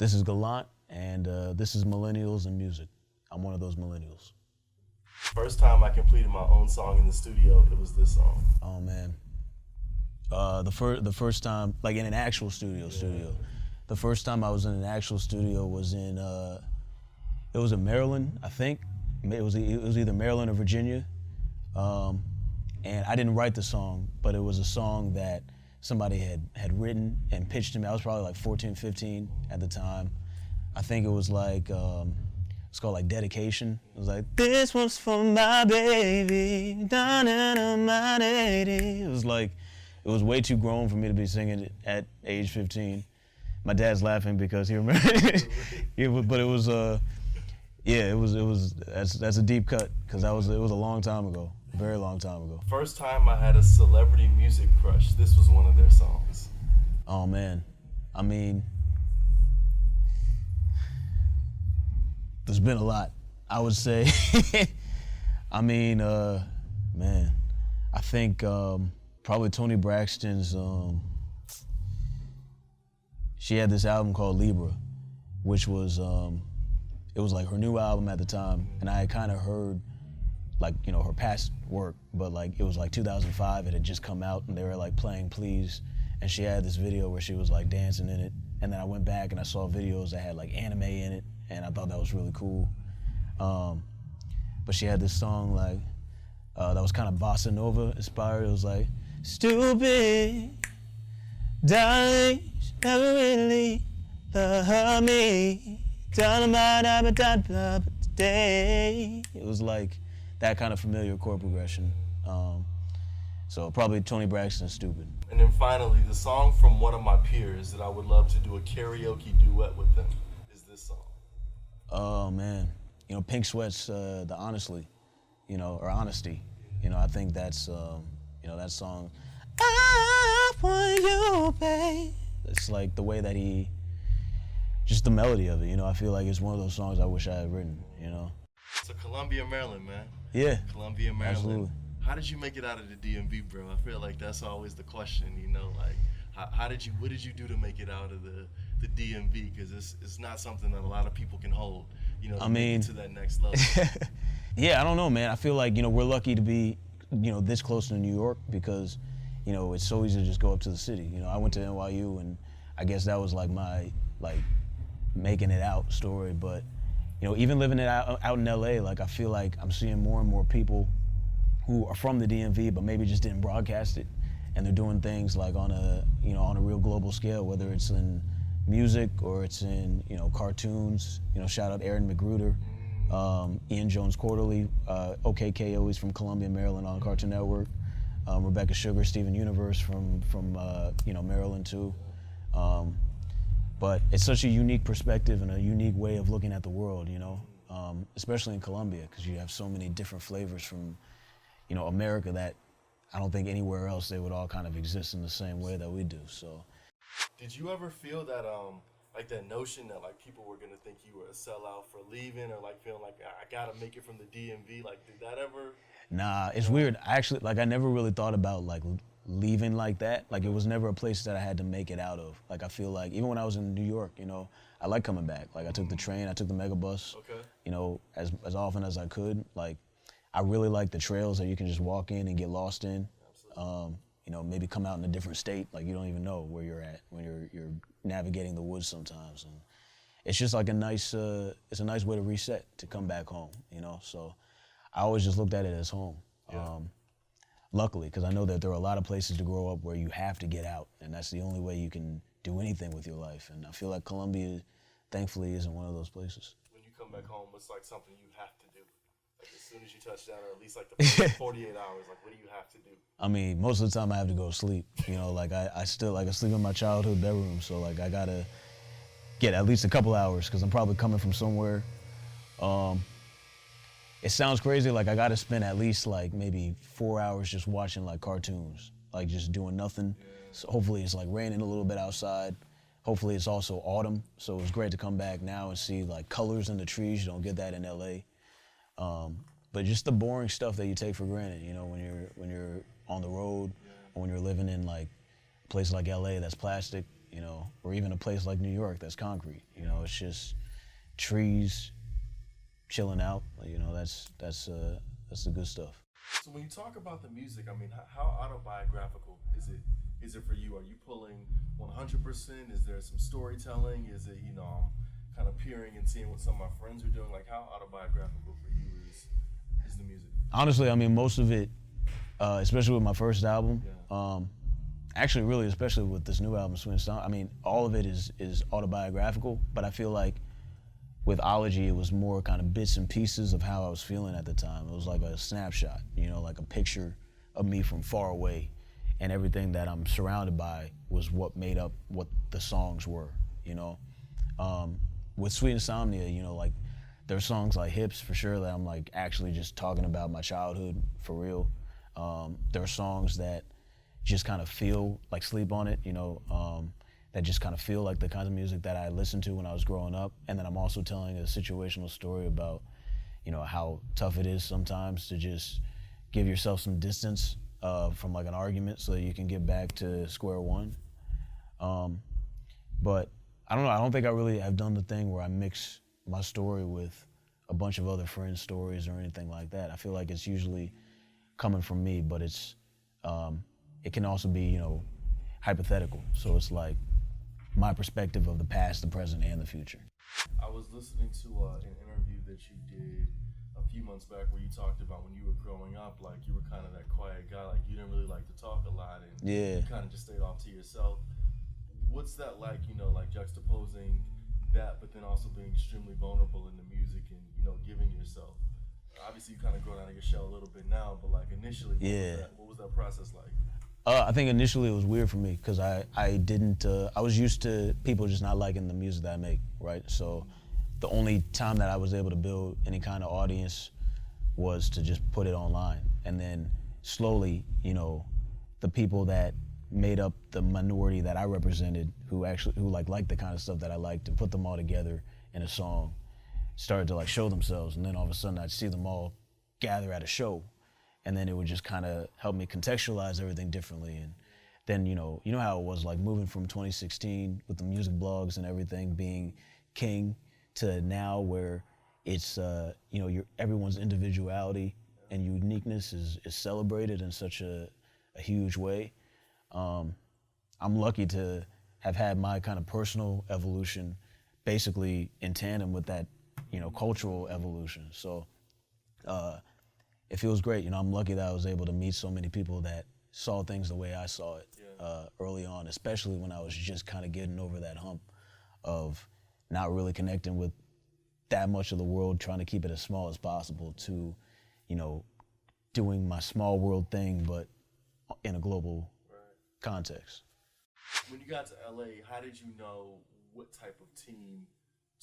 This is Gallant, and this is Millennials and music. I'm one of those millennials. First time I completed my own song in the studio, it was this song. Oh man, the first time, like in an actual studio. The first time I was in an actual studio was in it was in Maryland, I think. It was either Maryland or Virginia, and I didn't write the song, but it was a song that somebody had written and pitched to me. I was probably like 14, 15 at the time. I think it was like, it's called like Dedication. It was like, this one's for my baby, my lady. It was like, it was way too grown for me to be singing it at age 15. My dad's laughing because he remembered it, but it was, yeah, it was, that's a deep cut, because it was a long time ago, a very long time ago. First time I had a celebrity music crush, this was one of their songs. Oh man, I mean, there's been a lot, I would say. I mean, man, I think probably Toni Braxton's, she had this album called Libra, which was, it was like her new album at the time, and I had kind of heard, like, you know, her past work, but like it was like 2005, it had just come out, and they were like playing Please, and she had this video where she was like dancing in it, and then I went back and I saw videos that had like anime in it, and I thought that was really cool. But she had this song like, that was kind of bossa nova inspired. It was like, stupid, darling, never really love me. Today. It was like that kind of familiar chord progression. So probably Toni Braxton, Stupid. And then finally, the song from one of my peers that I would love to do a karaoke duet with them is this song. Oh man, you know, Pink Sweat's the Honestly, you know, or Honesty. You know, I think that's, you know, that song, I want you, babe. It's like the way that he, just the melody of it, you know, I feel like it's one of those songs I wish I had written, you know. So Columbia, Maryland, man. Yeah. Columbia, Maryland. Absolutely. How did you make it out of the DMV, bro? I feel like that's always the question, you know, like, what did you do to make it out of the DMV? Because it's not something that a lot of people can hold, you know, to make it to that next level. Yeah, I don't know, man. I feel like, you know, we're lucky to be, you know, this close to New York because, you know, it's so easy to just go up to the city. You know, I went to NYU, and I guess that was like my, like, making it out story. But, you know, even living it out in LA, like, I feel like I'm seeing more and more people who are from the DMV but maybe just didn't broadcast it, and they're doing things like on a, you know, on a real global scale, whether it's in music or it's in, you know, cartoons. You know, shout out Aaron McGruder, Ian Jones Quarterly, OKKO, he's from Columbia, Maryland on Cartoon Network, Rebecca Sugar, Steven Universe from you know, Maryland too. But it's such a unique perspective and a unique way of looking at the world, you know, especially in Colombia, because you have so many different flavors from, you know, America that I don't think anywhere else they would all kind of exist in the same way that we do. So, did you ever feel that, like that notion that like people were gonna think you were a sellout for leaving, or like feeling like I gotta make it from the DMV? Like, did that ever? Nah, it's weird. I actually, like, I never really thought about like leaving like that. Like, it was never a place that I had to make it out of. Like, I feel like even when I was in New York, you know, I like coming back. Like, I took the train, I took the megabus, you know, as often as I could. Like, I really like the trails that you can just walk in and get lost in. You know, maybe come out in a different state, like you don't even know where you're at when you're navigating the woods sometimes. And it's just like a nice, it's a nice way to reset, to come back home, you know? So I always just looked at it as home. Yeah. Luckily, because I know that there are a lot of places to grow up where you have to get out, and that's the only way you can do anything with your life. And I feel like Columbia, thankfully, isn't one of those places. When you come back home, what's like something you have to do? Like, as soon as you touch down, or at least like the first 48 hours, like, what do you have to do? I mean, most of the time I have to go to sleep. You know, like I still, like, I sleep in my childhood bedroom, so like I gotta get at least a couple hours, because I'm probably coming from somewhere. It sounds crazy, like I gotta spend at least like maybe 4 hours just watching like cartoons, like just doing nothing. Yeah. So hopefully it's like raining a little bit outside. Hopefully it's also autumn, so it's great to come back now and see like colors in the trees. You don't get that in LA. But just the boring stuff that you take for granted, you know, when you're on the road, or when you're living in like place like LA that's plastic, or even a place like New York that's concrete. It's just trees, chilling out. That's the good stuff. So when you talk about the music, I mean, how autobiographical is it? Is it for you? Are you pulling 100%? Is there some storytelling? Is it, kind of peering and seeing what some of my friends are doing? Like, how autobiographical for you is the music? Honestly, I mean, most of it, especially with my first album, actually, really, especially with this new album, Insomnia, I mean, all of it is autobiographical, but I feel like with Ology, it was more kind of bits and pieces of how I was feeling at the time. It was like a snapshot, like a picture of me from far away, and everything that I'm surrounded by was what made up what the songs were, With Sweet Insomnia, like, there's songs like Hips, for sure, that I'm like actually just talking about my childhood, for real. There are songs that just kind of feel like Sleep on It, that just kind of feel like the kind of music that I listened to when I was growing up. And then I'm also telling a situational story about, how tough it is sometimes to just give yourself some distance from like an argument so that you can get back to square one. But I don't know, I don't think I really have done the thing where I mix my story with a bunch of other friends' stories or anything like that. I feel like it's usually coming from me, but it can also be, hypothetical. So it's like my perspective of the past, the present, and the future. I was listening to an interview that you did a few months back where you talked about when you were growing up, like you were kind of that quiet guy, like you didn't really like to talk a lot, and you kind of just stayed off to yourself. What's that like, like juxtaposing that, but then also being extremely vulnerable in the music and, giving yourself? Obviously, you kind of grown out of your shell a little bit now, but like initially, what was that process like? I think initially it was weird for me because I was used to people just not liking the music that I make, right? So the only time that I was able to build any kind of audience was to just put it online. And then slowly, the people that made up the minority that I represented, who liked the kind of stuff that I liked, and put them all together in a song, started to like show themselves. And then all of a sudden I'd see them all gather at a show. And then it would just kind of help me contextualize everything differently. And then, you know how it was, like moving from 2016 with the music blogs and everything being king to now where it's, everyone's individuality and uniqueness is celebrated in such a huge way. I'm lucky to have had my kind of personal evolution basically in tandem with that, cultural evolution. So, it feels great. I'm lucky that I was able to meet so many people that saw things the way I saw it early on, especially when I was just kind of getting over that hump of not really connecting with that much of the world, trying to keep it as small as possible to, doing my small world thing, but in a global context. When you got to LA, how did you know what type of team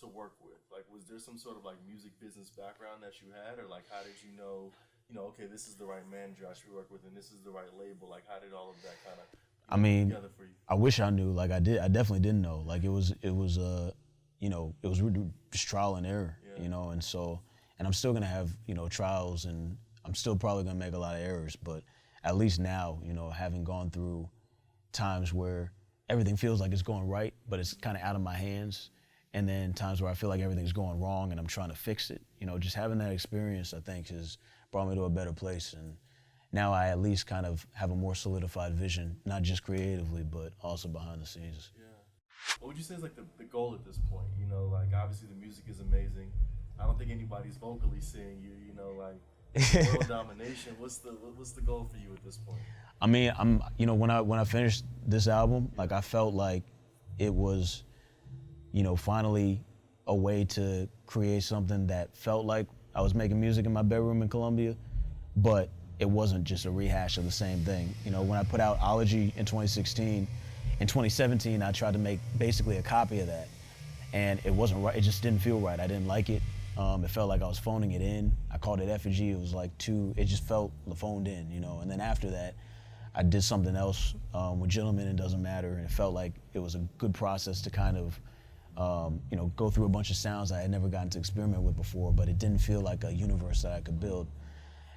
to work with? Like, was there some sort of like music business background that you had, or like how did you know, okay, this is the right manager I should work with, and this is the right label? Like, how did all of that kind of together for you? I wish I knew. Like, I definitely didn't know. Like, it was just trial and error, and so, and I'm still gonna have, trials, and I'm still probably gonna make a lot of errors, but at least now, having gone through times where everything feels like it's going right, but it's kind of out of my hands, and then times where I feel like everything's going wrong and I'm trying to fix it. Just having that experience, I think, has brought me to a better place. And now I at least kind of have a more solidified vision, not just creatively, but also behind the scenes. Yeah. What would you say is like the goal at this point? Like obviously the music is amazing. I don't think anybody's vocally seeing you, like world domination. What's the goal for you at this point? I mean, when I finished this album, like I felt like it was, finally a way to create something that felt like I was making music in my bedroom in Colombia, but it wasn't just a rehash of the same thing. When I put out Ology in 2016, in 2017, I tried to make basically a copy of that, and it wasn't right. It just didn't feel right. I didn't like it. It felt like I was phoning it in. I called it Effigy. It was like it just felt phoned in, And then after that, I did something else with Gentlemen, It Doesn't Matter, and it felt like it was a good process to kind of, go through a bunch of sounds I had never gotten to experiment with before, but it didn't feel like a universe that I could build.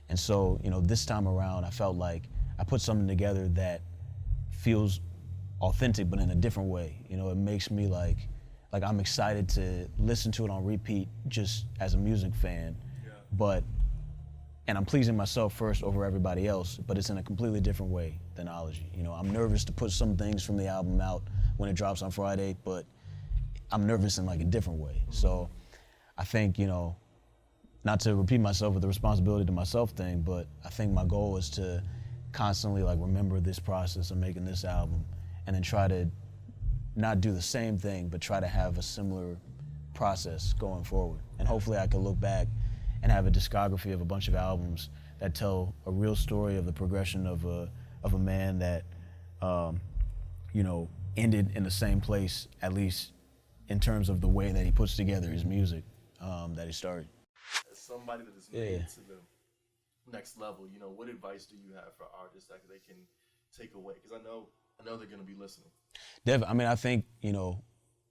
And so, this time around, I felt like I put something together that feels authentic, but in a different way. You know, it makes me like I'm excited to listen to it on repeat just as a music fan, and I'm pleasing myself first over everybody else, but it's in a completely different way than Ology. You know, I'm nervous to put some things from the album out when it drops on Friday, but I'm nervous in like a different way. So I think, you know, not to repeat myself with the responsibility to myself thing, but I think my goal is to constantly like remember this process of making this album and then try to not do the same thing, but try to have a similar process going forward. And hopefully I can look back and have a discography of a bunch of albums that tell a real story of the progression of a man that, you know, ended in the same place, at least in terms of the way that he puts together his music that he started. As somebody that has made it to the next level, you know, what advice do you have for artists that they can take away? Because I know they're going to be listening. Definitely. I mean, I think, you know,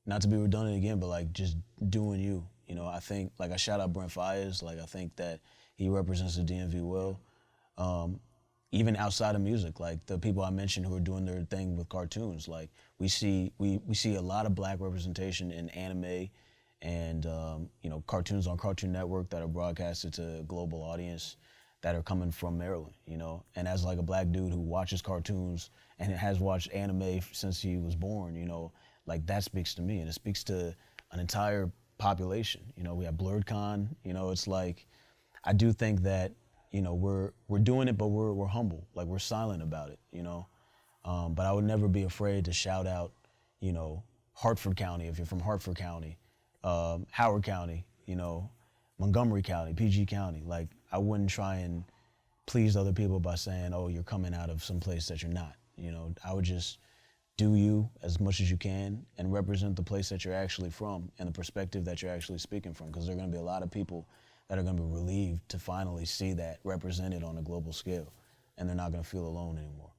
not to be redundant again, but like just doing you. You know, I think, like I shout out Brent Fayez, like I think that he represents the DMV well. Even outside of music, like the people I mentioned who are doing their thing with cartoons, like we see a lot of black representation in anime and you know, cartoons on Cartoon Network that are broadcasted to a global audience that are coming from Maryland, you know. And as like a black dude who watches cartoons and has watched anime since he was born, you know, like that speaks to me, and it speaks to an entire population. You know, we have BlurredCon, you know, it's like, I do think that, you know, we're doing it, but we're humble, like we're silent about it, you know. But I would never be afraid to shout out, you know, Hartford County, if you're from Hartford County, Howard County, you know, Montgomery County, PG County. Like, I wouldn't try and please other people by saying, oh, you're coming out of some place that you're not. You know, I would just do you as much as you can and represent the place that you're actually from and the perspective that you're actually speaking from, because there are going to be a lot of people that are going to be relieved to finally see that represented on a global scale, and they're not going to feel alone anymore.